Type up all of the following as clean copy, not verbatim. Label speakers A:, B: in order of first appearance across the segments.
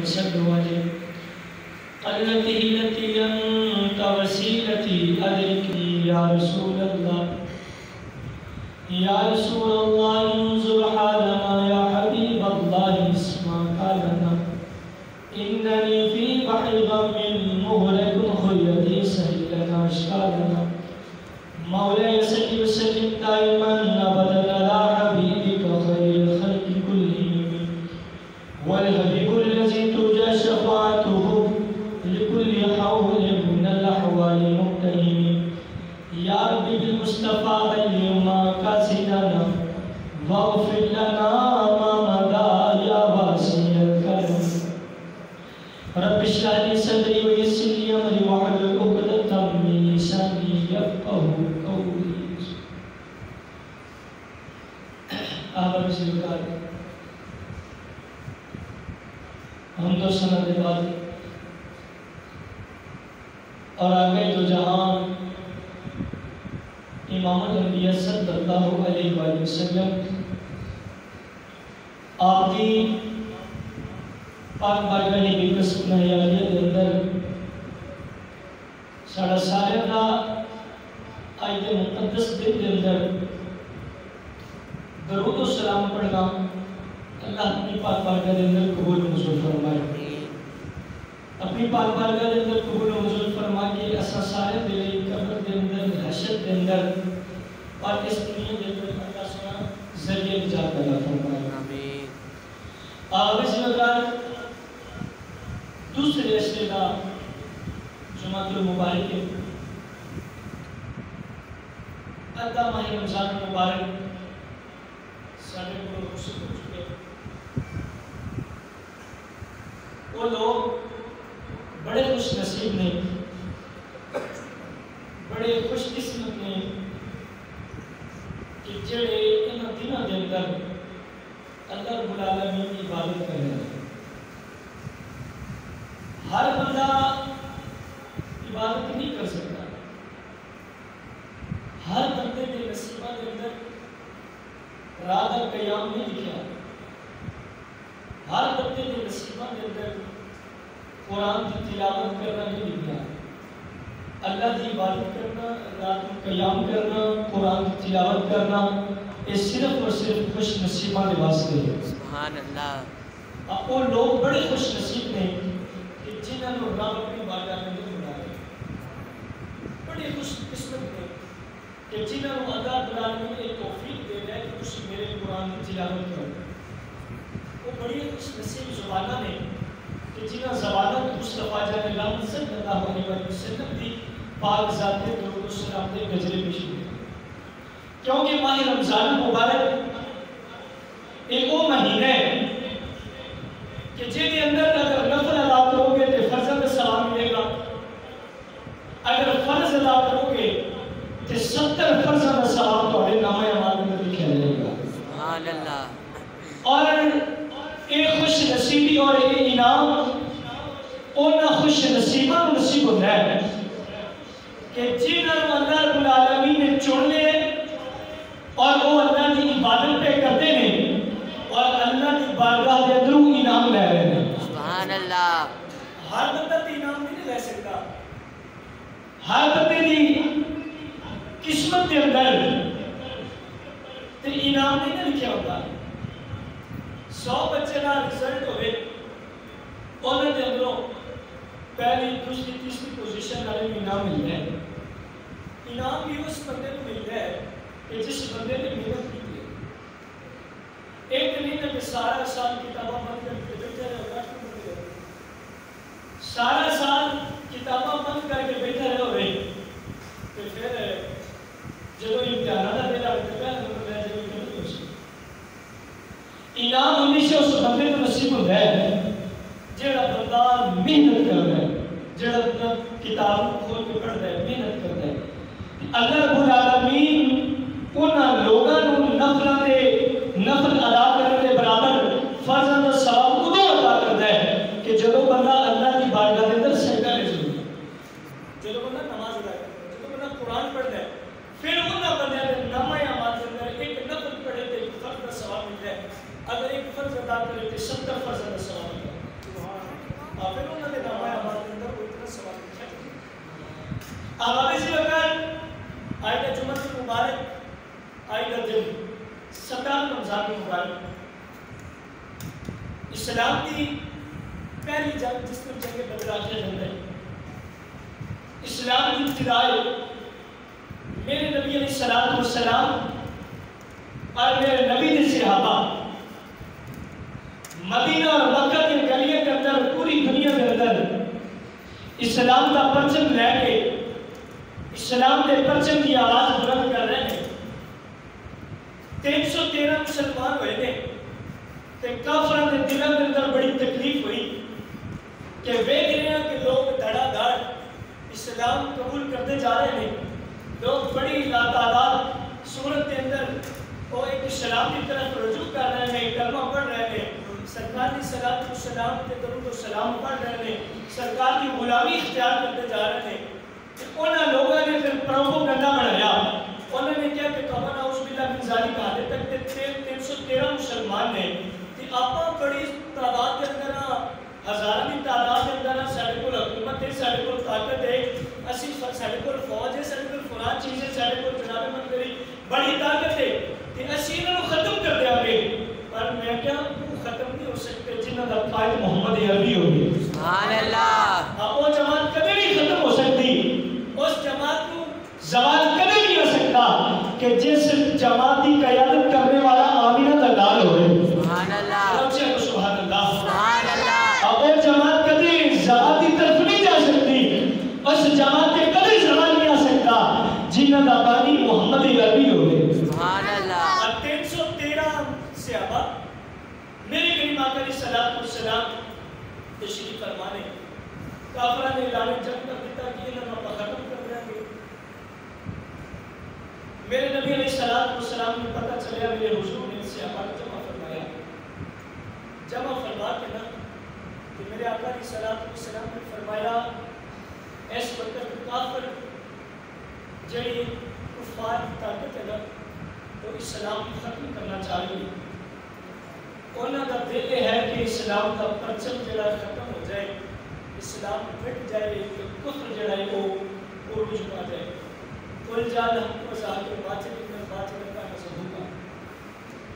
A: صلوا عليه التي أنت وسيلتي أدركني يا رسول الله يا رسول الله انظر حالنا يا حبيب الله اسمع قالنا إنني في بحر غم مغرق خيتي سهل لنا أشكالنا مولاي صل وسلم دائما أبدا على حبيبك خير الخلق كلهم والحبيب الذي ترجى شفاعته لكل حول من الأحوال مقتحم يا رب بالمصطفى بلغ مقاصدنا واغفر لنا ما مضى يا واسع الكرم رب اشرح لي صدري ويسر لي أمري واحلل عقدة من لساني يفقهوا قولي آبا بزرگار حمد و ثنا کے بعد اور آگے جو جہان امام الانبیاء صلی اللہ علیہ وآلہ وسلم آپ کی پاک بارگاہ کی قسم حیالیت کے اندر ساڑھا سارے کا آیت مقدس دن کے اندر درود و سلام پڑھنا اللہ اپنی پاک بارگاہ کے اندر قبول منظور فرمائے اپنی پاک بارگاہ کے اندر قبول منظور فرما کے اسا سارے دلے قبر کے اندر حشر کے اندر اور اس دنیا کے اندر اللہ سنا ذریعہ نجات پیدا فرمائے آمین آغاز مگر دوسرے عشرے کا جمعہ المبارک ہے ادھا ماہ رمضان المبارک سارے کو رخصت ہو چکے وہ لوگ بڑے خوش نصیب نے بڑے خوش قسمت نے کہ جڑے ان دنوں کے اندر اللہ رب العالمین کی عبادت کر رہے ہیں ہر بندہ عبادت نہیں کر سکتا ہر بندے کے نصیبہ کے اندر رات اور قیام نہیں لکھا ہر بندے کے نصیبہ کے اندر قرآن کی تلاوت کرنا نہیں لکھا اللہ کی عبادت کرنا رات کو قیام کرنا قرآن کی تلاوت کرنا یہ صرف اور صرف خوش نصیبہ کے واسطے ہے سبحان اللہ وہ لوگ بڑے خوش نصیب ہیں کہ جنہوں نے رب اپنی بارگاہ میں نہیں بلایا بڑے خوش قسمت ہیں کہ جنہوں نے اللہ رب العالمین نے توفیق دے رہا ہے کہ تسی میرے قرآن کی تلاوت کرو وہ بڑی خوش نصیب زبانہ نے کہ جنہاں زبانت مصطفیٰ جان اللہ صلی اللہ علیہ وسلم دی پاک ذات درود و سلام دے گجرے پیش ہوئے کیونکہ ماہ رمضان مبارک ایک وہ مہینہ ہے کہ جن کے اندر اگر نفل ادا کرو گے تو فرض کا ثواب ملے گا اگر فرض ادا کرو گے تو 70 فرض کا ثواب تمہارے نامہ اعمال میں لکھا جائے گا سبحان اللہ اور ایک خوش نصیبی اور ایک انعام اونا خوش نصیبہ نصیب ہوتا ہے کہ جنہوں اللہ رب العالمین نے چن لے اور وہ اللہ کی عبادت پہ کرتے ہیں اور اللہ کی بارگاہ کے اندر انعام لے رہے ہیں سبحان اللہ ہر بندہ تی انعام نہیں لے سکتا ہر بندے کی قسمت کے اندر تی انعام نہیں لکھا ہوتا 100 بچے کا رزلٹ ہوئے انہوں نے اندروں پہلی دوسری تیسری پوزیشن والے میں انعام ملتا ہے انعام بھی اس بندے کو ملتا ہے کہ جس بندے نے محنت کی ہے ایک نہیں ہے کہ سارا سال کتابہ بند کر کے بیٹھا رہے سارا سال کتابہ بند کر کے بیٹھا رہے ہوئے کہ پھر جب امتحانہ دے رہا ہے انعام ہونے سے اس بندے کو نصیب ہوتا ہے جڑا بندہ محنت کر رہا ہے جڑا بندہ کتاب کھول کے پڑھ رہا ہے محنت کرتا ہے اللہ رب العالمین انہاں لوگاں نوں نفل ادا کرنے کے برابر فرض کا ثواب ادو ادا کرتا ہے کہ جب بندہ اللہ کی بارگاہ کے اندر سجدہ میں ضرور جب بندہ نماز ادا کرتا ہے جب بندہ قرآن پڑھتا ہے پھر انہاں بندے نے نامہ اعمال کے اندر ایک نفل پڑھے تو فرض کا ثواب ملتا ہے اگر ایک فرض ادا کرے تو 70 فرض کا ثواب ملتا ہے پھر انہوں نے نامہ اعمال کے اندر کوئی اتنا سوال لکھا تھا. آباد سی وقت آئی کا جمعہ مبارک آئی کا دن 17 رمضان مبارک اسلام کی پہلی جنگ جس کو جنگ بدر آخیا جاتا ہے. اسلام کی ابتدائی میرے نبی علیہ السلام اور میرے نبی کے صحابہ مدینہ اور مکہ کے گلیوں کے اندر پوری دنیا کے اندر اسلام کا پرچم لے کے اسلام کے پرچم کی آواز بلند کر رہے ہیں. 313 مسلمان ہوئے تھے کہ کافروں کے دلوں کے اندر بڑی تکلیف ہوئی کہ دیکھ رہے ہیں کہ لوگ دھڑا دھڑ اسلام قبول کرتے جا رہے ہیں. لوگ بڑی لاتعداد صورت کے اندر وہ ایک اسلام کی طرف رجوع کر رہے ہیں, کلمہ پڑھ رہے ہیں, سرکار کی صلاۃ و سلام کے درود و سلام پڑھ رہے ہیں, سرکار کی غلامی اختیار کرتے جا رہے ہیں. انہوں لوگوں نے پھر پروپیگنڈا بنایا. انہوں نے کیا کہ قوم اعوذ باللہ من ذالک حالے تک کہ 313 مسلمان نے کہ آپ بڑی تعداد کے اندر ہزاروں کی تعداد کے اندر سارے کو حکومت ہے, سارے کو طاقت ہے, اسی سارے کو فوج ہے, سارے کو فلان چیز ہے, سارے کو جناب منظری بڑی طاقت ہے کہ اسی انہوں ختم کر دیا گے. پر میں کیا وہ ختم نہیں ہو سکتے جنہوں کا قائد محمد عربی ہوگی. سبحان اللہ. وہ جماعت کبھی نہیں ختم ہو سکتی. اس جماعت کو زوال کبھی نہیں ہو سکتا کہ جس جماعت کی قیادت کرنے والا آمینہ کا لال ہوئے. سبحان اللہ. سبحان اللہ. سبحان اللہ. وہ جماعت کبھی زوال کی طرف نہیں جا سکتی. اس جماعت کے کبھی زوال نہیں آ سکتا جنہوں کا بانی محمد عربی ہوئے. سبحان اللہ. 313 صحابہ میرے کریم آقا علیہ السلام تشریف فرمانے کافرہ نے اعلان جنگ کر دیتا کہ انہوں نے ختم کر دیا گے. میرے نبی علیہ السلام نے پتہ چلیا میرے حضور نے صحابہ کو جمع فرمایا. جمع فرما کے نا کہ میرے آقا علیہ السلام نے فرمایا اس وقت کافر جڑی کفار کی طاقت ہے نا وہ اسلام کو ختم کرنا چاہیے. انہوں کا دل ہے کہ اسلام کا پرچم جڑا ختم ہو جائے, اسلام مٹ جائے, کہ کفر جڑا ہے وہ عروج پا جائے. قل جاء الحق وزهق الباطل ان الباطل كان زهوقا.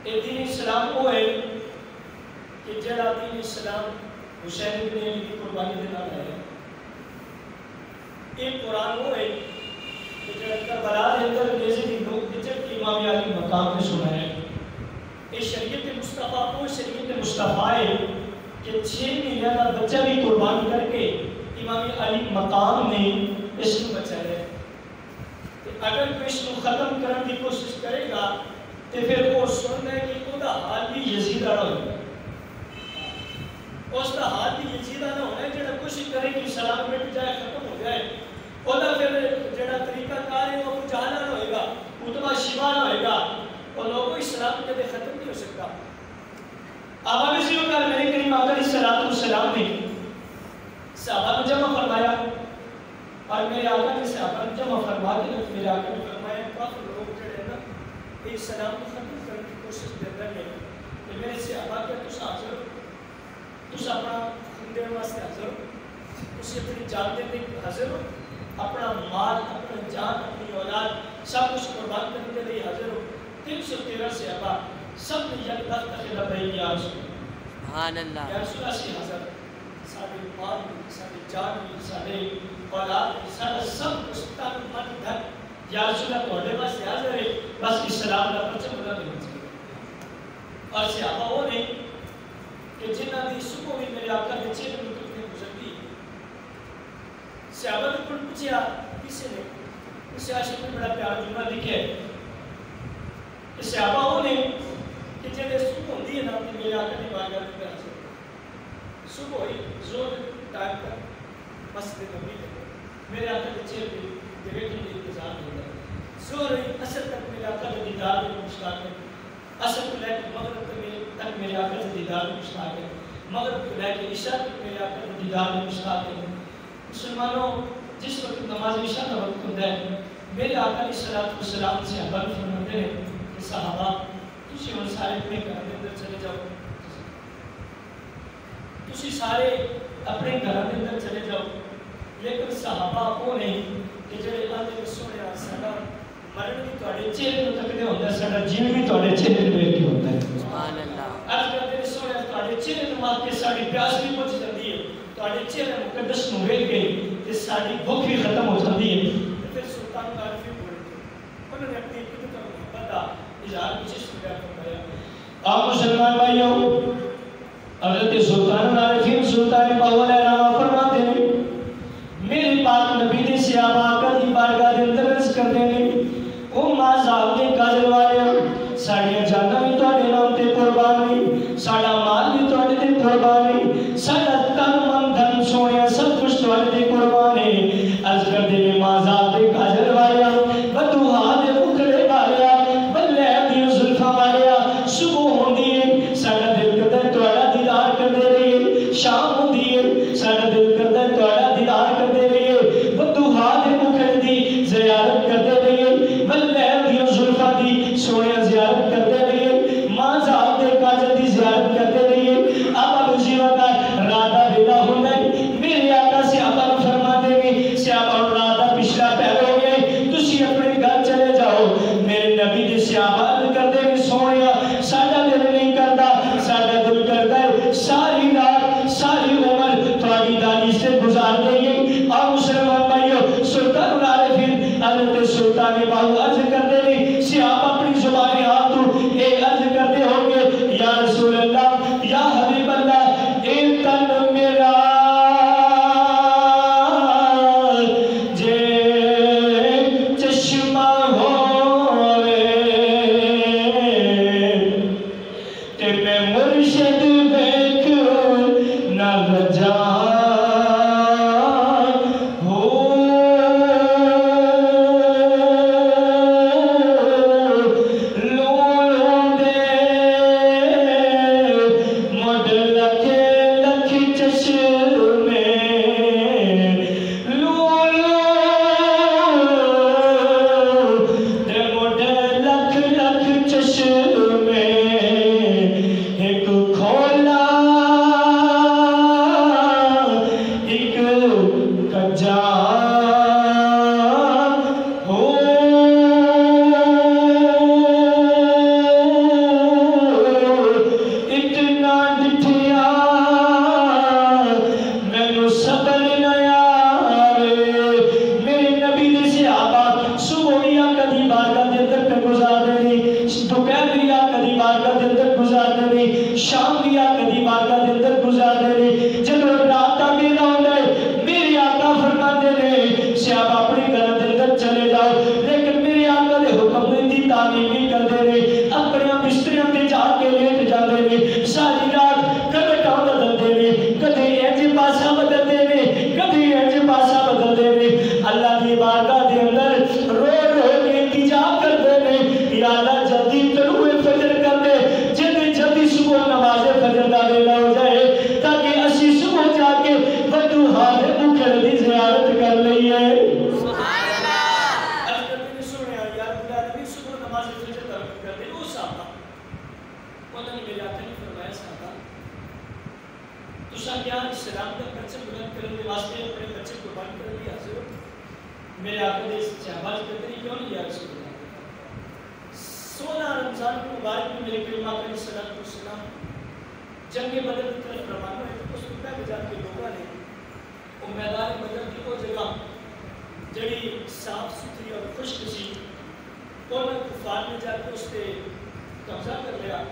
A: دین اسلام وہ ہے کہ جڑا دین اسلام حسین ابن علی کی قربانی دے نال ہے. یہ قرآن وہ ہے کہ جڑا کربلا دے اندر نیزے دی نوک تے چڑھ کے امام علی مقام پہ سنایا ہے. یہ شریعت مصطفیٰ کو شریعت مصطفیٰ ہے کہ 6 مہینے کا بچہ بھی قربان کر کے امام علی مقام نے اس کو بچایا ہے. اگر کوئی اس کو ختم کرنے کی کوشش کرے گا تو پھر وہ سننا ہے کہ وہ دا حال بھی یزید آنا ہوگا. اس دا حال بھی یزید آنا ہونا ہے جڑا کوشش کرے کہ اسلام مٹ جائے, ختم ہو جائے. وہ دا پھر جڑا طریقہ کار ہے وہ ابو جہل آنا ہوئے گا, اتبا شیبہ آنا ہوئے گا. اور لوگوں اسلام کدے ختم نہیں ہو سکتا. آباد اسی وقت میرے کریم آقا علیہ السلام نے صحابہ کو جمع فرمایا اور میرے آقا نے صحابہ کو جمع فرما کے میرے آقا نے فرمایا کافر لوگ جڑے نا یہ اسلام کو ختم کرنے کی کوشش کرتے ہیں کہ میرے صحابہ کیا تُس حاضر ہو, تُس اپنا خون دینے واسطے حاضر ہو, تُس اپنی جان دینے حاضر ہو, اپنا مال, اپنا جان, اپنی اولاد سب کچھ قربان کرنے کے لیے حاضر ہو. 313 صحابہ سب نے یک دفعہ خلا بھائی یا رسول سبحان اللہ. یا رسول اللہ سے حاضر سارے مال بھی, سارے جان بھی, سارے اولاد بھی, سارا سب کچھ تن من دھن یا رسول اللہ توڑے واسطے حاضر ہے, بس اسلام کا پرچم بلند ہونا چاہیے. اور صحابہ وہ نہیں کہ جنہاں دی صبح بھی میرے آقا کے 6 منٹ میں گزرتی. صحابہ نے پوچھا کسی نے اسے عاشق میں بڑا پیار جملہ لکھے ہے کہ صحابہ وہ نے کہ جب صبح ہوتی ہے نا کہ میرے آقا نے بارگاہ میں حاضر صبح ہوئی زور ٹائم پر مسجد نبی تک میرے آقا کے چہرے پہ جگہ کے لیے انتظار ہوتا ہے. زور ہوئی اثر تک میرے آقا کے دیدار میں مشتاق ہے. اثر کو لے کے مغرب تک میرے آقا کے دیدار میں مشتاق ہے. مغرب کو لے کے عشاء تک میرے آقا کے دیدار میں مشتاق ہے. مسلمانوں جس وقت نماز عشاء کا وقت ہوتا ہے میرے آقا علیہ السلام سے حبل فرماتے ہیں کہ صحابہ تسی اور سارے اپنے گھر کے اندر چلے جاؤ, تسی سارے اپنے گھر کے اندر چلے جاؤ، لیکن صحابہ وہ نہیں کہ جڑے آدھے کو سونے ساڈا مرن بھی تواڈے چہرے نوں تکدے ہوندا، ساڈا جیون بھی تواڈے چہرے نوں ویکھ کے ہوندا ہے۔ سبحان اللہ۔ اج کل دے سونے تواڈے چہرے نوں مات کے ساڈی پیاس بھی بجھ جاندی ہے، تواڈے چہرے مقدس نوں ویکھ کے تے ساڈی بھوک بھی ختم ہو جاندی ہے۔ پھر سلطان عارفین بولے انہوں نے اپنی عقیدت اور محبت کا اظہار کچھ اس طرح فرمایا۔ آپ مسلمان بھائیوں، حضرت سلطان عارفین سلطان باول علامہ فرماتے ہیں میرے پاک نبی نے صحابہ کا دی بارگاہ دے اندر عرض کرتے ہیں او مذہب دے کاجل والے ساڈیاں جاناں بھی تواڈے نام تے قربان نے، ساڈا مال بھی تواڈے تے قربان ہے، ساڈا تن من دھن سونیا سب کچھ تواڈے تے قربان ہے۔ عرض کرتے ہیں مذہب دے کاجل والے بدوہا دے مکھڑے والے بلے دی زلفاں والے صبح ہوندی ہے ساڈا دل کردا ہے تواڈا دیدار کردے رہیے، شام ہوندی ہے ساڈا دل کردا ہے تواڈا دیدار کردے رہیے، بدوہا دے مکھڑے دی زیارت کردے رہیے، بلے دی زلفاں دی سونیا زیارت کردے رہیے، مذہب دے کاجل دی زیارت کردے رہیے۔ اب جیوا دا رات دا ویلا ہوندا ہے، میرے آقا صحابہ نوں فرماتے ہیں صحابہ رات دا پچھلا پہر ہو گیا تسی اپنے گھر چلے جاؤ۔ میرے نبی دے صحابہ کردے ہیں سونیا ساڈا دل نہیں کردا، ساڈا دل کردا ہے ساری رات ساری عمر تواڈی دادی سے گزار دئیے۔ اور مسلمان بھائیو سلطان العارفین حضرت سلطان باہو عرض کرتے ہیں صحابہ اپنی زبان حال تو اے عرض کرتے ہوں گے یا رسول اللہ یا حبیب اللہ اے تن میرا جے چشمہ ہوئے تے میں مرشد بیک نہ رجا میرے آقا نے شہباز کرتے ہیں کیوں نہیں یا رسول اللہ 16 رمضان کو مبارک میں میرے کریم آقا علیہ السلام جنگ بدر کی طرف روانہ ہوئے اس وقت میں جا کے لوگوں نے وہ میدان بدر کی وہ جگہ جڑی صاف ستھری اور خشک سی انہوں کفار نے جا کے اس پہ قبضہ کر لیا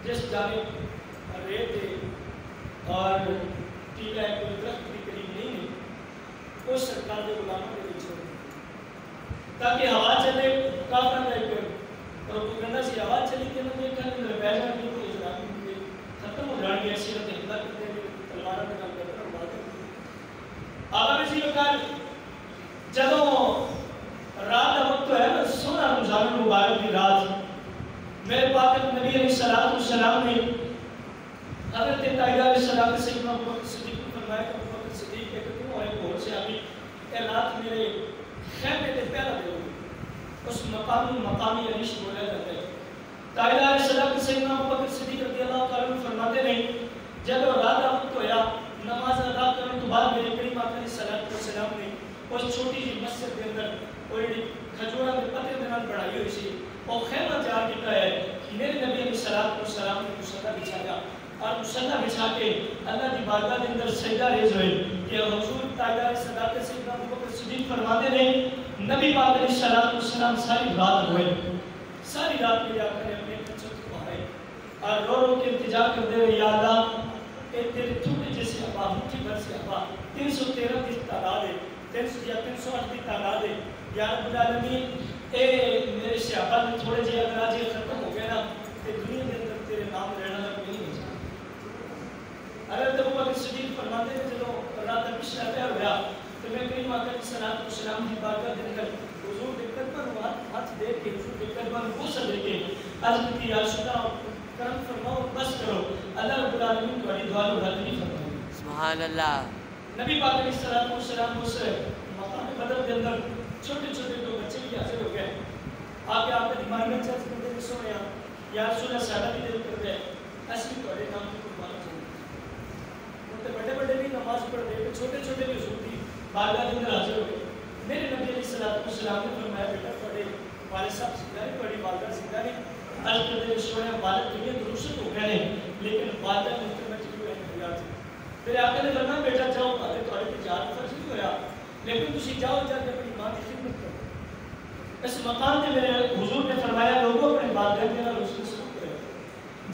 A: جس جانب ریت ہے اور ٹیلا ہے کوئی درخت بھی قریب نہیں ہے وہ سرکار کے غلاموں کے لیے چھوڑ تاکہ ہوا چلے کافر رہ کر پروپیگنڈا سی ہوا چلی کہ نہ دیکھا کہ بیجا نہیں کوئی اسلام کے ختم ہو جائیں گے سیرت حملہ کرتے ہیں تلواروں کے نام کرتے ہیں بات کرتے ہیں آقا میں سی وقار جدوں رات کا وقت ہے نا 16 رمضان المبارک کی رات میرے پاک نبی علیہ السلام نے حضرت طاہرہ علیہ السلام سے سیدنا ابو بکر صدیق کو فرمایا کہ ابو بکر صدیق کہ تم ایک اور سے ابھی اے رات میرے خیمے تے پہلا دے اس مقامی عریش بولا جاتا ہے طاہرہ علیہ السلام سے سیدنا ابو بکر صدیق رضی اللہ تعالیٰ عنہ فرماتے ہیں جب رات وقت ہویا نماز ادا کرنے تو بعد میرے کریم آقا علیہ الصلوۃ والسلام نے اس چھوٹی جی مسجد کے اندر وہ کھجورا کے پتے کے نال بڑھائی ہوئی سی اور خیمہ تیار کیتا ہے. میرے نبی علیہ الصلوۃ والسلام نے مصلی بچھایا اور مصلی بچھا کے اللہ کی بارگاہ کے اندر سجدہ ریز ہوئے کہ حضور تاجدار صداقت سیدنا ابوبکر صدیق فرماتے ہیں نبی پاک علیہ الصلوۃ والسلام ساری رات روئے. ساری رات میرے آقا نے اپنے بچوں کو آئے اور رو رو کے التجا کرتے ہوئے یا اللہ اے تیرے چھوٹے جیسے ابا مٹھی بھر سے ابا 313 کی تعداد ہے 308 کی تعداد ہے یا رب العالمین اے میرے صحابہ نے تھوڑے جے اگر آج یہ ختم ہو گئے نا کہ دنیا کے اندر تیرے نام رہنا تک نہیں ہو جائے. حضرت ابوبکر صدیق فرماتے ہیں جب رات پچھلا تیار ہوا تو میں کریم آقا علیہ الصلوۃ والسلام کی بارگاہ کے اندر حضور کے قدموں پر ہاتھ دے کے حضور کے قدموں پر بوسہ دے کے عرض کی یا رسول کرم فرماؤ بس کرو اللہ رب العالمین تمہاری دعا کو رد نہیں فرمائے.
B: سبحان اللہ.
A: نبی پاک علیہ الصلوۃ والسلام اس مقام بدر کے اندر چھوٹے چھوٹے دو بچے بھی حاضر ہو گئے. آپ کے آپ کی مانگنا چاہتے کرتے ہیں سویا یا رسول اللہ سادہ بھی دل کرتے ہیں اسی تمہارے نام کی قربانی چاہیے. تو بڑے بڑے بھی نماز پڑھتے ہیں چھوٹے چھوٹے بھی حضور کی بارگاہ کے اندر حاضر ہو گئے. میرے نبی علیہ الصلوۃ والسلام نے فرمایا بیٹا تھوڑے والد صاحب زندہ نہیں بڑی والدہ زندہ نہیں عرض کرتے ہیں سویا والد دنیا درست ہو گئے ہیں لیکن والدہ ملتے میں چلی ہوئے ہیں یاد سے. پھر آقا نے فرمایا بیٹا جاؤ آگے تھوڑے کی جان فرض نہیں ہویا لیکن تسی جاؤ جا کے اپنی ماں کی خدمت کرو. اس مقام پہ میرے حضور نے فرمایا لوگوں اپنے والدین کے نال رسول سلوک کرو.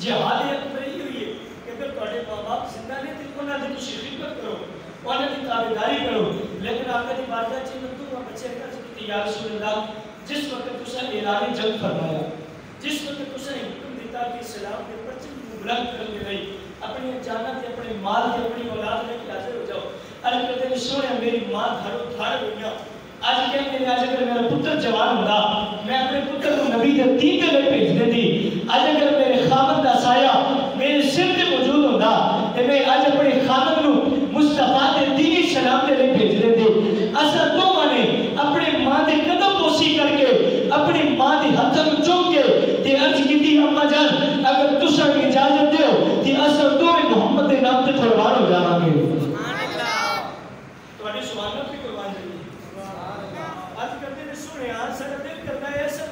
A: جہاد اکبر یہ ہوئی ہے کہ اگر تھوڑے ماں باپ زندہ نہیں تو انہاں دی تسی خدمت کرو انہاں دی تابعداری کرو. لیکن آقا دی بارگاہ چ تو بچے کا کہ یا رسول اللہ جس وقت تسا اعلان جنگ فرمایا جس وقت تسا حکم دیتا کہ اسلام کے پرچم کو بلند کرنے لئی اپنی جانت اپنے مال کے اپنی اولاد لے کے حاضر ہو جاؤ. عرض کرتے ہیں سونے میری ماں گھروں دھاڑ ہوئی آج کہتے ہیں آج اگر میرا پتر جوان ہوتا میں اپنے پتر کو نبی کے دین کے لئے بھیج دیتی. آج اگر میرے خامد کا سایہ میرے سر کے موجود ہوتا تو میں آج اپنے خامد کو مصطفیٰ کے دینی سلام کے لئے بھیج دیتی. اصلا تو مانے اپنے ماں کے قدم بوسی کر کے اپنی ماں کے ہتھن چوک کے تے عرض کی تھی اما جان اگر تسا اجازت دیو تے اصلا تو محمد کے نام تے قربان ہو جانا گے. سبحان اللہ. تواڈی سبحانت کی قربان جائے. آج کرتے ہیں سنے آج سارا دل کرتا ہے ایسا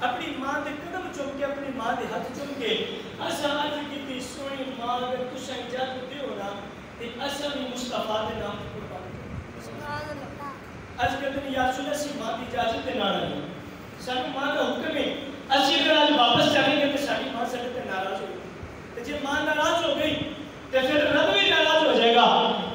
A: اپنی ماں کے قدم چوم کے اپنی ماں کے ہاتھ چوم کے ایسا آج کی تھی سونی ماں اگر تسا اجازت دیو نا تے اصلا بھی مصطفیٰ کے نام تے قربان جائے. آج کہتے ہیں یا رسول اللہ سی ماں کی اجازت دے نہ رہی سانو ماں کا حکم ہے اسی اگر آج واپس چلیں گے تو ساری ماں سے ناراض ہوگی تو جب ماں ناراض ہو گئی تو پھر رب بھی ناراض ہو جائے گا.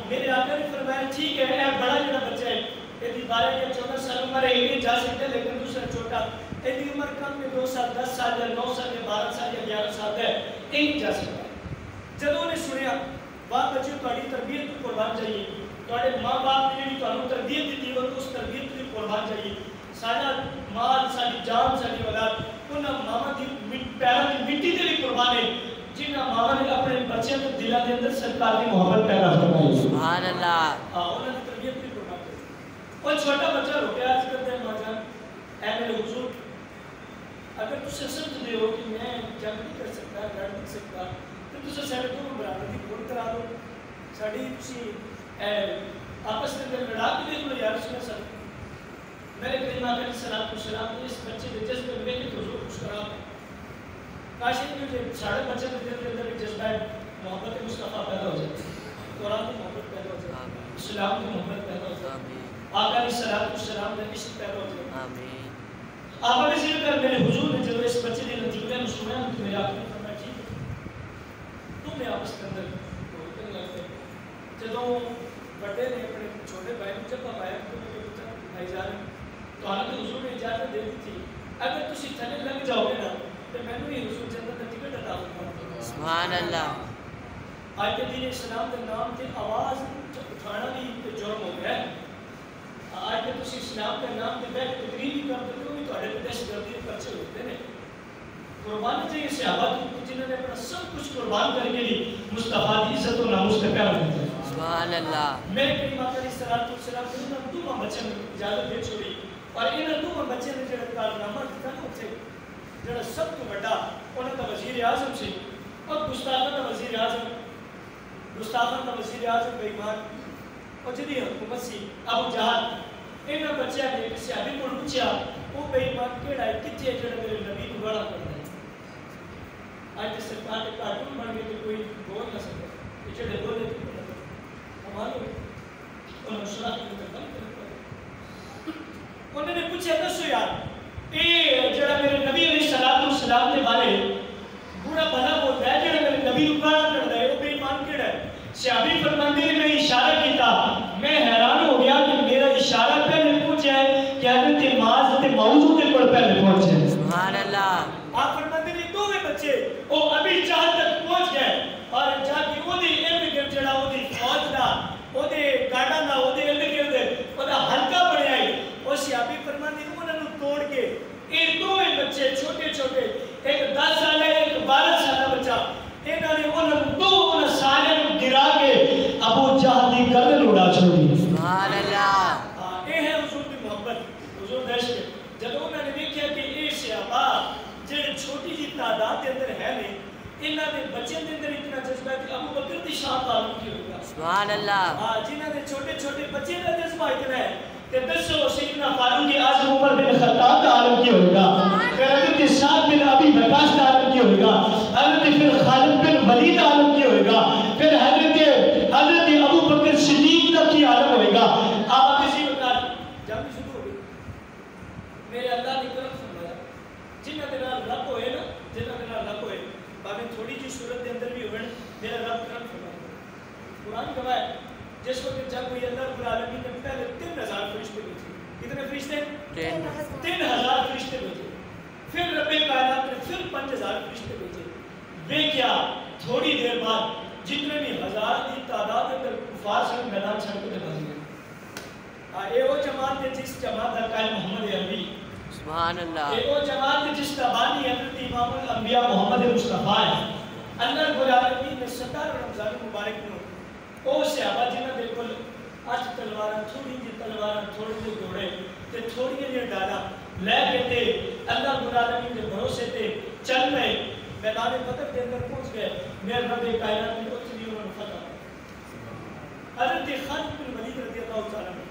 A: میرے آقا نے فرمایا ٹھیک ہے اے بڑا جڑا بچہ ہے یہ 12 یا 14 سال عمر ہے یہ جا سکتے لیکن دوسرا چھوٹا یہ عمر کم ہے 2 سال 10 سال یا 9 سال یا 12 سال یا 11 سال ہے یہ نہیں جا سکتا. جب انہوں نے سنیا واہ بچے تھوڑی تربیت کو قربان چاہیے تھوڑے ماں باپ نے تھوڑی تربیت دیتی ہے اس تربیت کو قربان چاہیے. سارا مال ساری جان ساری اولاد انہاں ماما کی پیروں کی مٹی تے بھی قربان ہے جنہاں ماما نے اپنے بچے کے دلوں کے اندر سرکار کی محبت پیدا فرمائی.
B: سبحان اللہ.
A: ہاں انہاں کی تربیت بھی قربان ہے. اور چھوٹا بچہ رو کے عرض کرتے ہیں ماں جان اے میرے حضور اگر تسے سمجھ دے ہو کہ میں جنگ نہیں کر سکتا لڑ نہیں سکتا تو تسے سارے کو برابر کی گول کرا دو ساڈی تسی آپس میں لڑا کے دیکھ لو یا رسول اللہ. میرے کریم آقا علیہ الصلوۃ والسلام نے اس بچے کے جذبے میں کہ حضور خوش کرا کاش کہ ساڑھے بچے کے دل کے اندر ایک جذبہ محبت مصطفیٰ پیدا ہو جائے قرآن کی محبت پیدا ہو جائے اسلام کی محبت پیدا ہو جائے آقا علیہ الصلوۃ والسلام نے عشق پیدا ہو جائے. آقا نے ذکر کر میرے حضور نے جب اس بچے نے جملے میں سنیا تو میرے آقا نے فرمایا ٹھیک ہے تم نے آپس کے اندر بولنے لگے. جب بڑے نے اپنے چھوٹے بھائی کو جب پایا تو میرے پتر بھائی جان تو حالانکہ حضور نے اجازت دے دی تھی اگر تسی تھلے لگ جاؤ گے نا تو میں نے حضور جنت کا ٹکٹ عطا فرمایا. سبحان اللہ. آج کے دین اسلام کے نام تے آواز اٹھانا بھی جرم ہو گیا ہے. آج کے تسی اسلام کے نام تے بیٹھ کے تقریر بھی کرتے ہو بھی تھوڑے دہشت گردی کے پرچے ہوتے ہیں. قربانی چاہیے صحابہ کی جنہوں نے اپنا سب کچھ قربان کر کے لی مصطفیٰ کی عزت و ناموس پہ پیار کرتے ہیں. سبحان اللہ. میرے کریم آقا علیہ الصلوۃ والسلام نے انہاں دونوں بچوں کو اجازت دے چھوڑی اور انہاں دونوں بچوں نے جڑا کارنامہ کیتا نا اوتھے جڑا سب تو بڑا انہاں دا وزیر اعظم سی اور گستاخاں دا وزیر اعظم گستاخان کا وزیر اعظم بے ایمان اور جدی حکومت سی ابو جہل انہاں بچیاں نے کسی ابھی کو پوچھا وہ بے ایمان کیڑا ہے کتھے جڑا میرے نبی کو گالا کردا ہے آج تے سرکار دے کارٹون بن گئے تے کوئی بول نہ سکے یہ جڑے بولے ہمارے انہوں نے شرح کی کرتا انہوں نے پوچھا دسو یار اے جڑا میرے نبی علیہ السلام کے بارے برا بھلا بولتا ہے جڑا میرے نبی کو گالا کردا ہے وہ بے ایمان کیڑا ہے صحابی فرماندے نے میں اشارہ کیتا میں حیران ہو گیا کہ میرا اشارہ پہلے پہنچا ہے کہ حضرت معاذ تے موضوع کے پر پہلے پہنچا ہے سبحان اللہ آپ فرماندے نے دو بچے وہ ابھی جہل تک پہنچ گئے اور جا کے وہ دی ارد گرد جڑا وہ دی فوج دا وہ دے گاڑا دا وہ دے ارد گرد وہ دا حلقہ بنیا ہے وہ صحابی فرماندے نے انہوں نے توڑ کے یہ دو بچے چھوٹے چھوٹے ایک 10 سال ہے ایک 12 سال بچہ انہوں نے انہوں دو سالے کو گرا کے ابو جہل کی گردن اڑا چھوڑی سبحان اللہ یہ ہے حضور کی محبت حضور دہشت جب انہوں نے دیکھا کہ یہ صحابہ جڑے چھوٹی جی تعداد کے اندر ہے نہیں انہوں نے بچے کے اندر اتنا جذبہ ہے کہ ابو بکر کی شان تعلق کی ہوگا سبحان اللہ جنہوں نے چھوٹے چھوٹے بچے کا جذبہ اتنا ہے کہ دسو سیدنا فاروق اعظم عمر بن خطاب کا عالم کیا ہوگا پھر حضرت سعد بن ابی وقاص کا عالم کیا ہوگا حضرت پھر خالد بن ولید کا عالم کیا ہوگا پھر حضرت ابو بکر صدیق کا کی عالم ہوگا آپ کسی وقت جنگ شروع ہو گئی میرے اللہ نے کرم فرمایا جنہ دے نال رب ہوئے نا جنہ دے نال رب ہوئے باقی تھوڑی جی صورت دے اندر بھی ہوئے میرا رب کرم فرمایا قرآن گواہ ہے جس وقت جب کوئی اللہ رب العالمین نے پہلے 3000 فرشتے بھیجے کتنے فرشتے 3000 فرشتے بھیجے پھر رب کائنات نے پھر 5000 فرشتے بھیجے وہ کیا تھوڑی دیر بعد جتنے بھی ہزار کی تعداد اندر کفار سے میدان چھڑ کے بھاگ گئے اے وہ جماعت ہے جس جماعت کا قائم محمد عربی سبحان اللہ اے وہ جماعت ہے جس کا بانی حضرت امام الانبیاء محمد مصطفیٰ ہے اللہ رب العالمین نے 17 رمضان مبارک میں او صحابہ جنہاں دے کول اچھ تلواراں تھوڑی جی تلواراں تھوڑے جی گھوڑے تے تھوڑی جی ڈالا لے کے تے اللہ رب العالمین کے بھروسے تے چل پئے میدان بدر کے اندر پہنچ گئے میرے رب کائنات نے کچھ نہیں انہوں نے فتح حضرت خالد بن ولید رضی اللہ تعالیٰ عنہ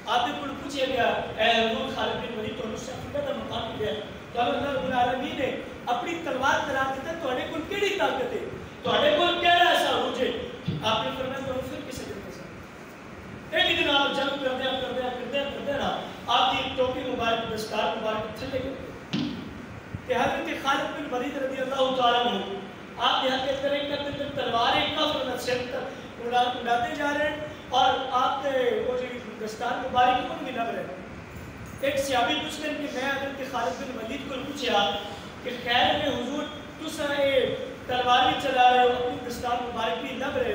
A: آپ کو پوچھا گیا اے حضور خالد بن ولید تو سے افریقہ کا مقام مل گیا تو اللہ رب العالمین نے اپنی تلوار قرار دیتا تواڈے کول کیڑی طاقت ہے تواڈے کول کیڑا ایسا عروج ہے آپ نے فرمایا تو پھر کسے دے سکتے ایک دن آپ جنگ کرتے نا آپ کی ٹوپی مبارک دستار مبارک تھلے گئے کہ حضرت خالد بن ولید رضی اللہ تعالیٰ عنہ آپ یہاں کے طرح کرتے تلواریں کفر نہ سر تک اڑاتے جا رہے ہیں اور آپ کے وہ جو دستار مبارک کو بھی لگ رہے ہیں ایک صحابی پوچھتے ہیں کہ میں حضرت خالد بن ولید کو پوچھا کہ خیر میں حضور تسا یہ تلوار بھی چلا رہے ہو اپنی دستار مبارک بھی لگ رہے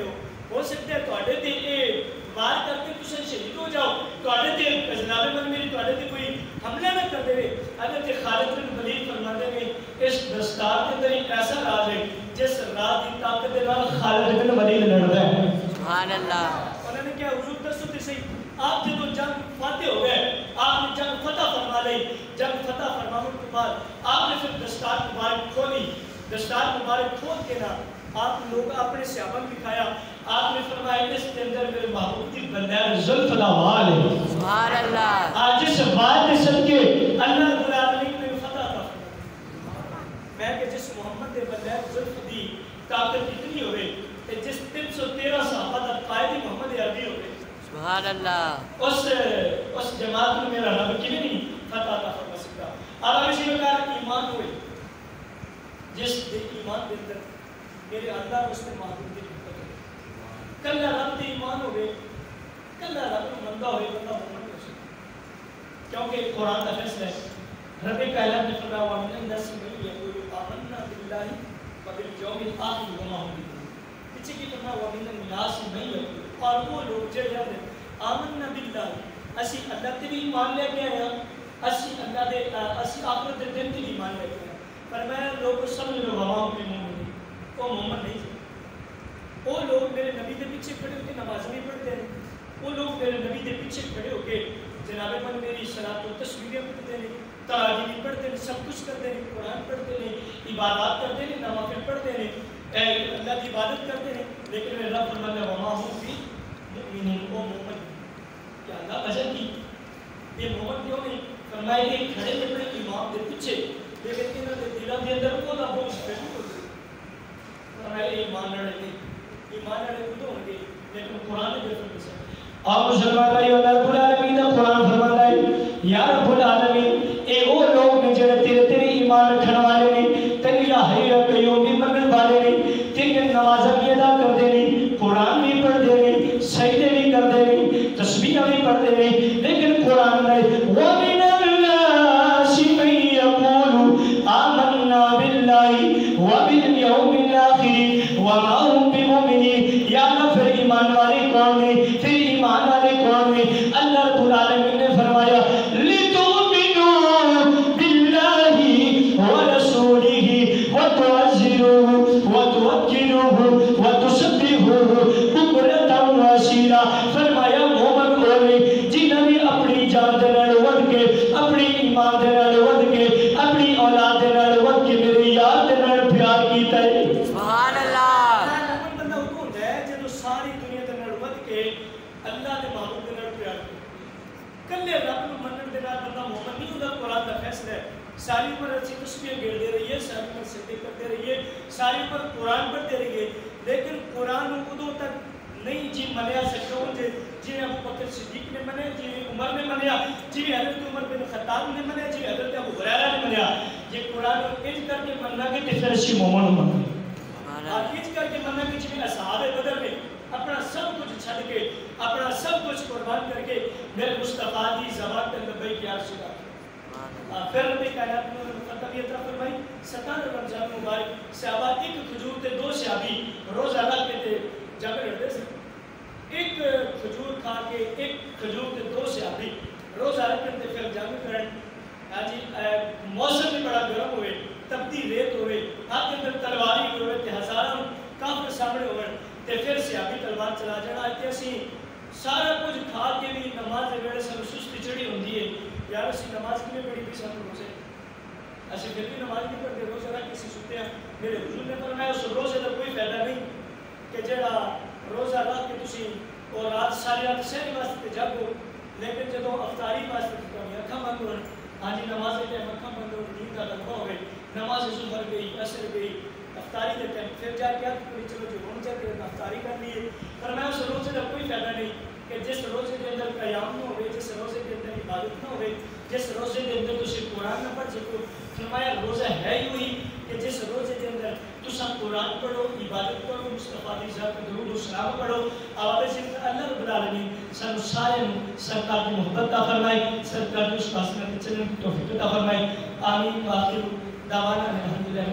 A: ہو سکتا ہے تواڈے تے یہ وار کرتے تسا شہید ہو جاؤ تواڈے تے جناب من میری تواڈے تے کوئی حملہ نہ کر دے حضرت خالد بن ولید فرماتے ہیں اس دستار کے اندر ایک ایسا راز ہے جس راز کی طاقت دے نال خالد بن ولید لڑدا ہے سبحان اللہ انہوں نے کیا حضور دسو تے صحیح آپ جب جنگ فاتح ہو گئے آپ نے جنگ فتح فرما لی جنگ فتح فرمانے کے بعد آپ نے پھر دستار مبارک کھولی دستار مبارک کھول کے نا آپ لوگ اپنے صحابہ کو دکھایا آپ نے فرمایا اس کے اندر میرے محبوب کی بندہ زلف الوال ہے سبحان اللہ آج اس بات کے صدقے اللہ رب العالمین نے فتح عطا فرمایا میں کہ جس محمد کے بندہ زلف دی طاقت اتنی ہوئے کہ جس 313 صحابہ دا قائد محمد عربی ہوئے سبحان اللہ اس جماعت میں میرا رب کی نہیں فتح عطا فرما سکتا آپ اسی وقت ایمان ہوئے جس ایمان کے اندر میرے اللہ اس نے محبوب کی محبت ہے کل رب کے ایمان ہوئے کل رب مندہ ہوئے بندہ محمد ہو سکتا کیونکہ قرآن کا فیصلہ ہے رب کائنات نے فرمایا وَمِنَ النَّاسِ مَن يَقُولُ آمَنَّا بِاللَّهِ وَبِالْيَوْمِ الْآخِرِ وَمَا هُمْ بِمُؤْمِنِينَ پیچھے کی فرمایا وَمِنَ النَّاسِ مَن يَقُولُ اور وہ لوگ جو ہے آمَنَّا بِاللَّهِ اسی اللہ تے بھی ایمان لے کے آیا اسی اللہ دے اسی آخرت دے دن تے بھی ایمان لے کے آیا فرمایا لوگ سمجھ لو وَمَا هُمْ بِمُؤْمِنِينَ وہ محمد نہیں تھے وہ لوگ میرے نبی کے پیچھے کھڑے ہو کے نماز بھی پڑھتے ہیں وہ لوگ میرے نبی کے پیچھے کھڑے ہو کے جناب من میری صلاۃ و تصویریں پڑھتے ہیں تراویح پڑھتے ہیں سب کچھ کرتے ہیں قرآن پڑھتے ہیں عبادات کرتے ہیں نوافل پڑھتے ہیں اللہ کی عبادت کرتے ہیں لیکن میرا رب فرماتا ہے وما ہم بھی مؤمنین او مومن. کیا اللہ وجہ کی یہ مومن کیوں نہیں؟ فرمایا یہ کھڑے تھے اپنے امام کے پیچھے لیکن انہوں نے دلوں کے اندر کو نہ بوجھ پہ فرمایا ایمان لڑے ایمان لڑے خود ہوں گے لیکن قرآن نے بے سے آپ مسلمان بھائی اللہ رب العالمین کا قرآن فرماتا ہے یا رب العالمین اے وہ لوگ نے جڑے تیرے ایمان رکھنے والے نے تیری الہی قیوم بھی منن والے نے تیری نمازاں بھی ادا کردے نے قرآن بھی پڑھدے نے سجدے بھی کردے نے تسبیح بھی پڑھدے نے لیکن قرآن نے وَمِنَ النَّاسِ مَن يَقُولُ آمَنَّا بِاللَّهِ وَبِالْيَوْمِ الْآخِرِ وَمَا هُم بِمُؤْمِنِينَ. یا اللہ پھر ایمان والے کون نے؟ پھر ایمان والے کون نے؟ اللہ رب العالمین نے فرمایا لِتُؤْمِنُوا بِاللَّهِ وَرَسُولِهِ وَتُعَزِّرُوهُ وَتُوَقِّرُوهُ وَتُسَبِّحُوهُ بُكْرَةً وَأَصِيلًا. فرمایا مومن وہ نے جنہوں نے اپنی جان دے نال ود کے اپنی ایمان دے نال ود کے اپنی اولاد دے نال ود کے میرے یار دے نال پیار کیتا ہے. سبحان اللہ. مومن بندہ وہ ہوندا ہے جدوں ساری دنیا دے نال ود کے اللہ دے محبوب دے نال پیار کرے. کلے رب نو منن دے نال بندہ مومن نہیں ہوندا. قرآن دا فیصلہ ہے ساری عمر اچھی تسبیح گھڑتے رہیے ساری عمر سجدے کرتے رہیے ساری عمر قرآن پڑھتے رہیے لیکن قرآن ادو تک نہیں جی منیا سکتا جی ابو بکر صدیق نے منیا جی عمر نے منیا جی حضرت عمر بن خطاب نے منیا جی حضرت ابو ہریرہ نے منیا. یہ قرآن انج کر کے مننا کہ تے پھر اسی مومن مننا انج کر کے مننا کہ جی اصحاب بدر نے اپنا سب کچھ چھڈ کے اپنا سب کچھ قربان کر کے میرے مصطفیٰ دی زبان تے لبیک یا رسول اللہ. پھر نبی کائنات نے مطلب یہ طرح فرمائی 17 رمضان مبارک صحابہ ایک کھجور تے 2 صحابی روزہ رکھ کے تے جنگ لڑتے سے. ایک کھجور کھا کے ایک کھجور تے 2 صحابی روزہ رکھ کے پھر جنگ کرن. ہاں جی موسم بھی بڑا گرم ہوئے تپتی ریت ہوئے ہاتھ کے اندر تلواری ہوئے تے ہزاراں کافر سامنے ہوئے تے پھر صحابی تلوار چلا جانا. تے اسی سارا کچھ کھا کے بھی نماز دے ویلے سانوں سستی چڑھی ہوندی ہے یار اسی نماز کی میں بڑی بھی سانوں روزے اسی پھر بھی نماز نہیں پڑھتے روزہ رکھ کسی ستے ہیں. میرے حضور نے فرمایا اس روزے کا کوئی فائدہ نہیں کہ جڑا روزہ رکھ کے تسی اور رات ساری رات سہری واسطے جاگو لیکن جدو افطاری واسطے تمہیں اکھاں بند ہو ہاں جی نماز کے ٹائم اکھاں بند ہو نیند کا لمبا ہوئے نماز ظہر گئی عصر گئی افطاری کے ٹائم پھر جا کے چلو جو ہونا چاہیے افطاری کر لیے. فرمایا اس روزے کا کوئی فائدہ نہیں کہ جس روزے کے اندر قیام نہ ہوئے جس روزے کے اندر عبادت نہ ہوئے جس روزے کے اندر تسی قرآن نہ پڑھ سکو. فرمایا روزہ ہے ہی ہوئی کہ جس روزے کے اندر تسا قرآن پڑھو عبادت کرو مصطفیٰ کی ذات درود و سلام پڑھو. آواز سے اللہ رب العالمین سانو سارے سرکار کی محبت عطا فرمائے سرکار کی اس واسطے چلنے کی توفیق عطا فرمائے. آمین. آخر دعوانا الحمدللہ.